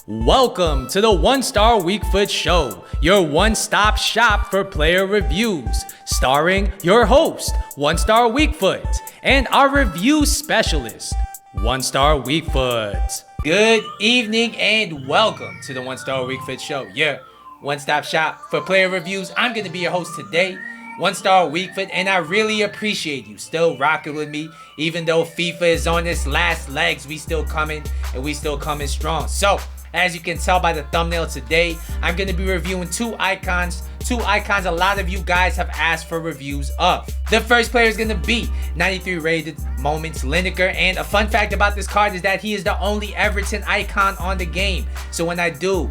Welcome to the One Star Weakfoot Show, your one-stop shop for player reviews, starring your host, One Star Weakfoot, and our review specialist, One Star Weakfoot. Good evening and welcome to the One Star Weakfoot Show, your one-stop shop for player reviews. I'm going to be your host today, One Star Weakfoot, and I really appreciate you still rocking with me. Even though FIFA is on its last legs, we still coming and we still coming strong. So, as you can tell by the thumbnail today, I'm going to be reviewing two icons a lot of you guys have asked for reviews of. The first player is going to be 93 rated Moments Lineker, and a fun fact about this card is that he is the only Everton icon on the game. So when I do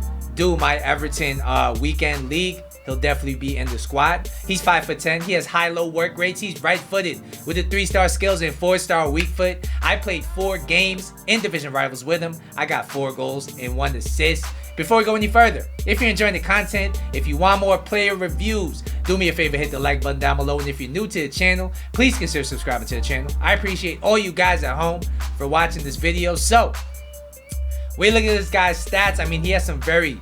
my Everton weekend league, he'll definitely be in the squad. He's 5'10". He has high-low work rates. He's right-footed with the 3-star skills and 4-star weak foot. I played 4 games in division rivals with him. I got 4 goals and 1 assist. Before we go any further, if you're enjoying the content, if you want more player reviews, do me a favor, hit the like button down below. And if you're new to the channel, please consider subscribing to the channel. I appreciate all you guys at home for watching this video. So, we look at this guy's stats. I mean, he has some very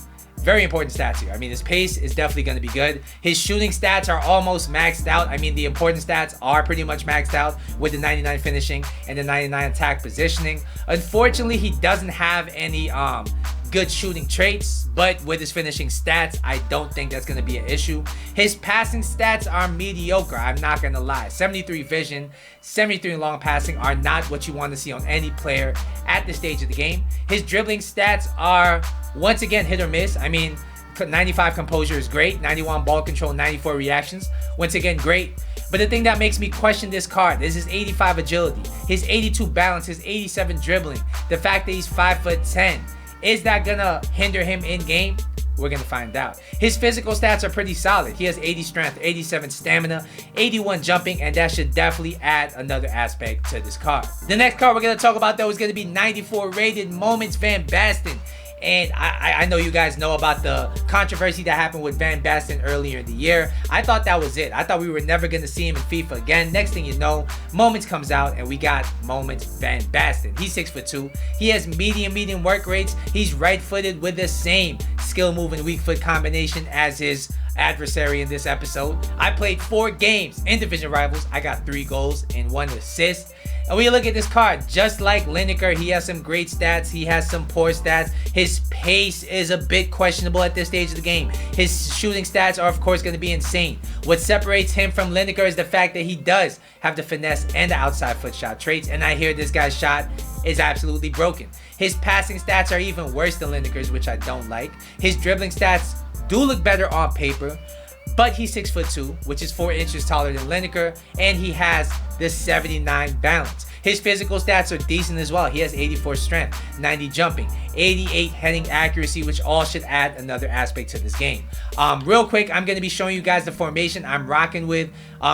important stats here. I mean, his pace is definitely going to be good. His shooting stats are almost maxed out. I mean, the important stats are pretty much maxed out with the 99 finishing and the 99 attack positioning. Unfortunately, he doesn't have any good shooting traits, but with his finishing stats, I don't think that's going to be an issue. His passing stats are mediocre, I'm not going to lie. 73 vision, 73 long passing are not what you want to see on any player at this stage of the game. His dribbling stats are, once again, hit or miss. I mean, 95 composure is great, 91 ball control, 94 reactions. Once again, great. But the thing that makes me question this card is his 85 agility, his 82 balance, his 87 dribbling, the fact that he's 5'10". Is that gonna hinder him in game? We're gonna find out. His physical stats are pretty solid. He has 80 strength, 87 stamina, 81 jumping, and that should definitely add another aspect to this card. The next card we're gonna talk about though is gonna be 94 rated Moments Van Basten. And I know you guys know about the controversy that happened with Van Basten earlier in the year. I thought that was it. I thought we were never going to see him in FIFA again. Next thing you know, Moments comes out and we got Moments Van Basten. He's 6'2". He has medium work rates. He's right-footed with the same skill move and weak foot combination as his adversary in this episode. I played 4 games in division rivals. I got 3 goals and 1 assist. And we look at this card, just like Lineker, he has some great stats, he has some poor stats. His pace is a bit questionable at this stage of the game. His shooting stats are of course going to be insane. What separates him from Lineker is the fact that he does have the finesse and the outside foot shot traits, and I hear this guy's shot is absolutely broken. His passing stats are even worse than Lineker's, which I don't like. His dribbling stats do look better on paper, but he's 6'2", which is 4 inches taller than Lineker, and he has the 79 balance. His physical stats are decent as well. He has 84 strength, 90 jumping, 88 heading accuracy, which all should add another aspect to this game. Real quick, I'm going to be showing you guys the formation I'm rocking with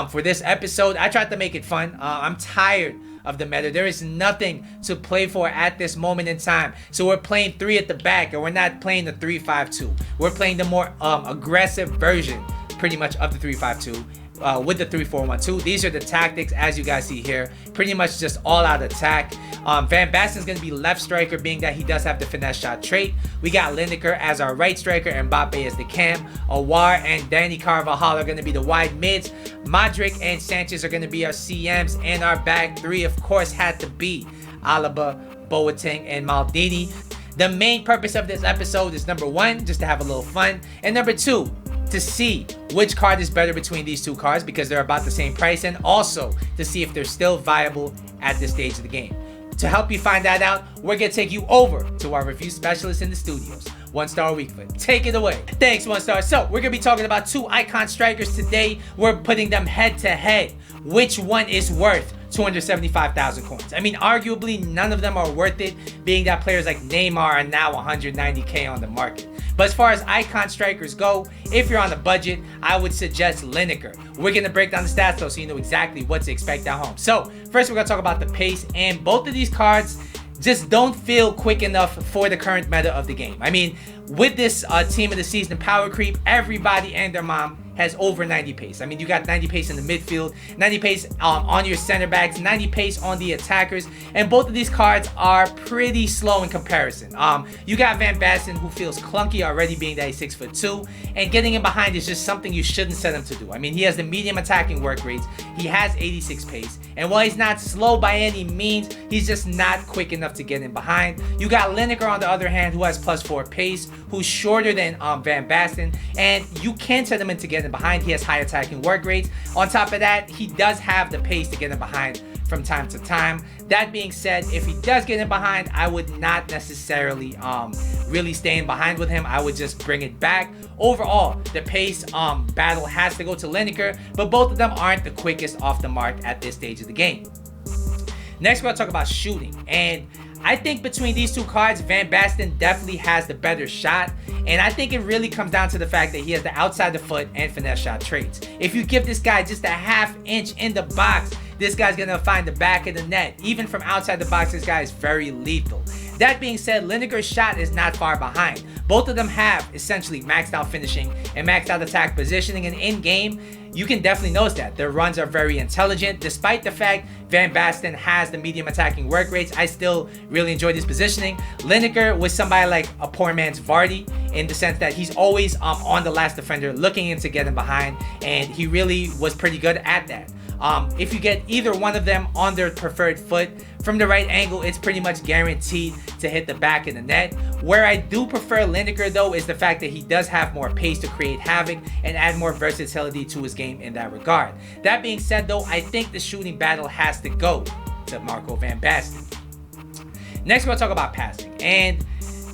for this episode. I tried to make it fun. I'm tired of the meta. There is nothing to play for at this moment in time. So we're playing 3 at the back, and we're not playing the 3-5-2. We're playing the more aggressive version pretty much of the 3-5-2 with the 3-4-1-2. These are the tactics as you guys see here. Pretty much just all out attack. Van Basten's going to be left striker, being that he does have the finesse shot trait. We got Lineker as our right striker, and Mbappe as the cam. Awar and Danny Carvajal are going to be the wide mids. Modric and Sanchez are going to be our CMs, and our back 3 of course had to be Alaba, Boateng, and Maldini. The main purpose of this episode is number 1, just to have a little fun, and number 2, to see which card is better between these 2 cards because they're about the same price, and also to see if they're still viable at this stage of the game. To help you find that out, we're going to take you over to our review specialist in the studios, One Star Weakfoot. Take it away. Thanks, One Star. So, we're going to be talking about 2 icon strikers today. We're putting them head to head. Which one is worth 275,000 coins? I mean, arguably, none of them are worth it, being that players like Neymar are now 190k on the market. But as far as icon strikers go, if you're on a budget, I would suggest Lineker. We're going to break down the stats though so you know exactly what to expect at home. So, first we're going to talk about the pace, and both of these cards just don't feel quick enough for the current meta of the game. I mean, with this team of the season power creep, everybody and their mom has over 90 pace. I mean, you got 90 pace in the midfield, 90 pace on your center backs, 90 pace on the attackers, and both of these cards are pretty slow in comparison. You got Van Basten, who feels clunky already, being that he's 6'2", and getting him behind is just something you shouldn't set him to do. I mean, he has the medium attacking work rates, he has 86 pace, and while he's not slow by any means, he's just not quick enough to get in behind. You got Lineker on the other hand, who has +4 pace, who's shorter than Van Basten, and you can set him in to get in behind. He has high attacking work rates. On top of that, he does have the pace to get in behind from time to time. That being said, if he does get in behind, I would not necessarily really stay in behind with him. I would just bring it back. Overall, the pace battle has to go to Lineker, but both of them aren't the quickest off the mark at this stage of the game. Next, we're going to talk about shooting, and I think between these two cards, Van Basten definitely has the better shot, and I think it really comes down to the fact that he has the outside the foot and finesse shot traits. If you give this guy just a ½ inch in the box, this guy's gonna find the back of the net. Even from outside the box, this guy is very lethal. That being said, Lineker's shot is not far behind. Both of them have essentially maxed out finishing and maxed out attack positioning, and in game, you can definitely notice that their runs are very intelligent. Despite the fact Van Basten has the medium attacking work rates, I still really enjoy this positioning. Lineker was somebody like a poor man's Vardy, in the sense that he's always on the last defender, looking in to get him behind, and he really was pretty good at that. If you get either one of them on their preferred foot from the right angle, it's pretty much guaranteed to hit the back of the net. Where I do prefer Lineker though is the fact that he does have more pace to create havoc and add more versatility to his game in that regard. That being said though, I think the shooting battle has to go to Marco Van Basten. Next, we'll talk about passing, and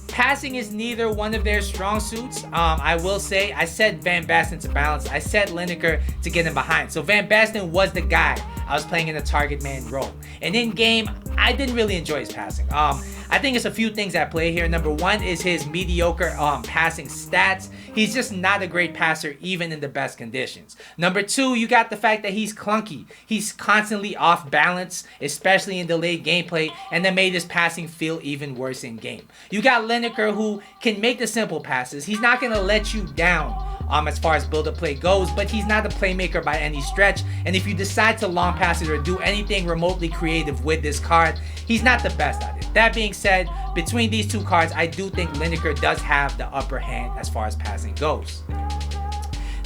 passing is neither one of their strong suits. I will say, I set Van Basten to balance. I set Lineker to get him behind. So Van Basten was the guy I was playing in a target man role. And in game, I didn't really enjoy his passing. I think it's a few things at play here. Number one is his mediocre passing stats. He's just not a great passer even in the best conditions. Number two, you got the fact that he's clunky. He's constantly off balance, especially in delayed gameplay, and that made his passing feel even worse in game. You got Lineker, who can make the simple passes. He's not going to let you down as far as build-up play goes, but he's not a playmaker by any stretch. And if you decide to long pass it or do anything remotely creative with this card, he's not the best at it. That being said, between these two cards, I do think Lineker does have the upper hand as far as passing goes.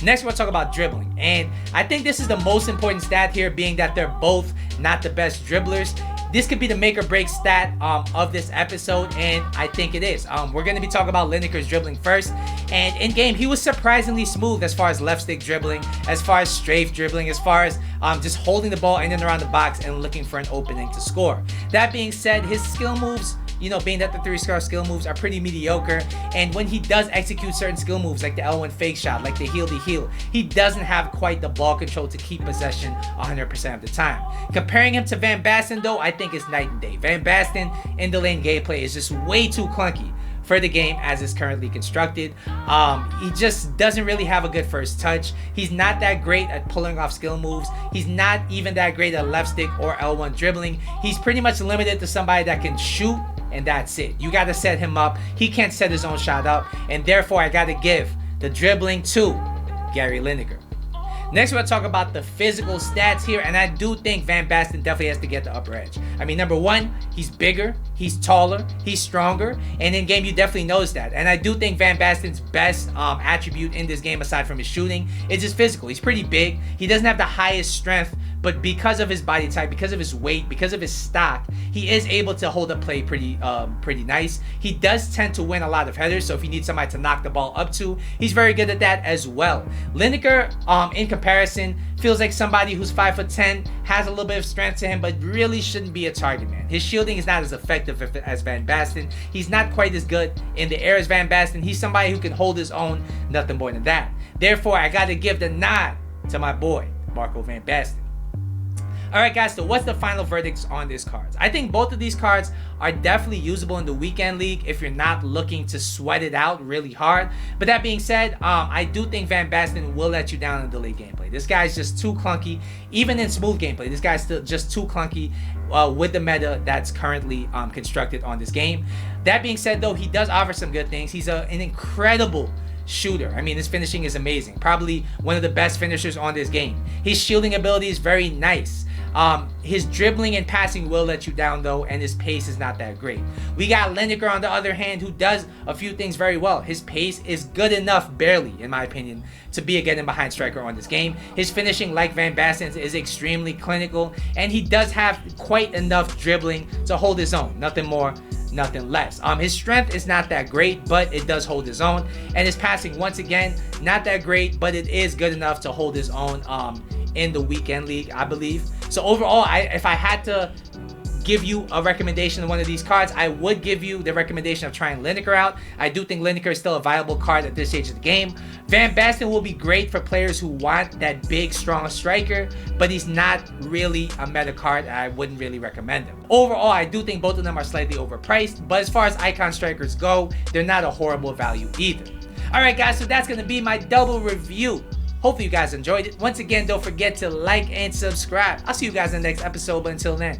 Next, we'll talk about dribbling, and I think this is the most important stat here, being that they're both not the best dribblers. This could be the make or break stat of this episode, and I think it is. We're going to be talking about Lineker's dribbling first, and in game, he was surprisingly smooth as far as left stick dribbling, as far as strafe dribbling, as far as just holding the ball in and around the box and looking for an opening to score. That being said, his skill moves, you know, being that the 3-star skill moves are pretty mediocre, and when he does execute certain skill moves like the L1 fake shot, like the heel to heel, he doesn't have quite the ball control to keep possession 100% of the time. Comparing him to Van Basten though, I think it's night and day. Van Basten in the lane gameplay is just way too clunky for the game as it's currently constructed. He just doesn't really have a good first touch. He's not that great at pulling off skill moves. He's not even that great at left stick or L1 dribbling. He's pretty much limited to somebody that can shoot, and that's it. You got to set him up. He can't set his own shot up, and therefore I got to give the dribbling to Gary Lineker. Next, we'll talk about the physical stats here, and I do think Van Basten definitely has to get the upper edge. I mean, number one, he's bigger, he's taller, he's stronger, and in game you definitely notice that. And I do think Van Basten's best attribute in this game, aside from his shooting, is his physical. He's pretty big. He doesn't have the highest strength, but because of his body type, because of his weight, because of his stock, he is able to hold up play pretty nice. He does tend to win a lot of headers, so if you need somebody to knock the ball up to, he's very good at that as well. Lineker, in comparison, feels like somebody who's 5'10", has a little bit of strength to him, but really shouldn't be a target man. His shielding is not as effective as Van Basten. He's not quite as good in the air as Van Basten. He's somebody who can hold his own, nothing more than that. Therefore, I got to give the nod to my boy, Marco Van Basten. Alright guys, so what's the final verdicts on these cards? I think both of these cards are definitely usable in the weekend league if you're not looking to sweat it out really hard. But that being said, I do think Van Basten will let you down in the late gameplay. This guy's just too clunky. Even in smooth gameplay, this guy's still just too clunky with the meta that's currently constructed on this game. That being said though, he does offer some good things. He's an incredible shooter. I mean, his finishing is amazing. Probably one of the best finishers on this game. His shielding ability is very nice. His dribbling and passing will let you down though, and his pace is not that great. We got Lineker on the other hand, who does a few things very well. His pace is good enough, barely in my opinion, to be a getting behind striker on this game. His finishing, like Van Basten's, is extremely clinical, and he does have quite enough dribbling to hold his own. Nothing more, nothing less. His strength is not that great, but it does hold his own. And his passing, once again, not that great, but it is good enough to hold his own in the weekend league, I believe. So overall, if I had to give you a recommendation of one of these cards, I would give you the recommendation of trying Lineker out. I do think Lineker is still a viable card at this stage of the game. Van Basten will be great for players who want that big, strong striker, but he's not really a meta card. I wouldn't really recommend him. Overall, I do think both of them are slightly overpriced, but as far as icon strikers go, they're not a horrible value either. Alright guys, so that's going to be my double review. Hopefully you guys enjoyed it. Once again, don't forget to like and subscribe. I'll see you guys in the next episode, but until then,